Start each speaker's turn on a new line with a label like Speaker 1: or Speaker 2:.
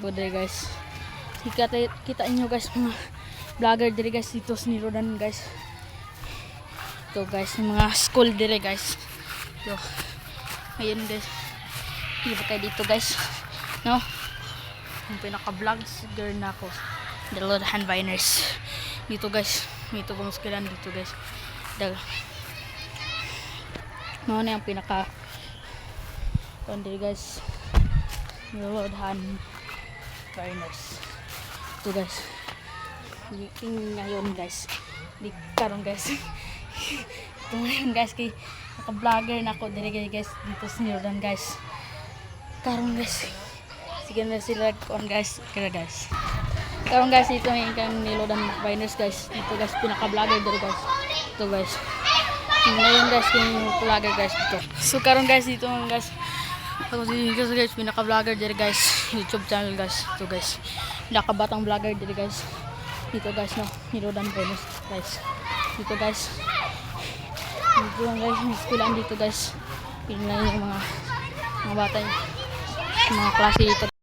Speaker 1: ko dire guys. Kita nyo guys mga vlogger dire guys dito sa Nirodan guys. Ito guys mga school dire guys. Ito. Ayun guys. Hindi ba kayo dito guys? No? Yung pinaka-vlogs girl na ako. The Lodahan Viners. Dito guys. Dito kumuskilan dito guys. No na yung pinaka dire guys. The Lodahan Viners. Ito guys. Ngayon guys. Di karon guys. Ito ngayon guys kay naka-vlogger na ako dire guys dito sa Nirodan guys. Karon guys. Sige na sila kon guys. Kaya guys. Karon guys ito yung kang Nirodan Viners guys. Dito guys pinaka-vlogger dire guys. Ito guys. Ngayon guys yung vlogger guys dito. So karon guys dito guys. Ako dito guys pinaka-vlogger dire guys. YouTube channel guys. Ito guys. Nakabatang vlogger dire guys. Dito guys no. Nirodan Viners guys. Dito guys. Dito guys. Eskwelahan dito guys. Pinlay yung mga bata yung mga klase dito.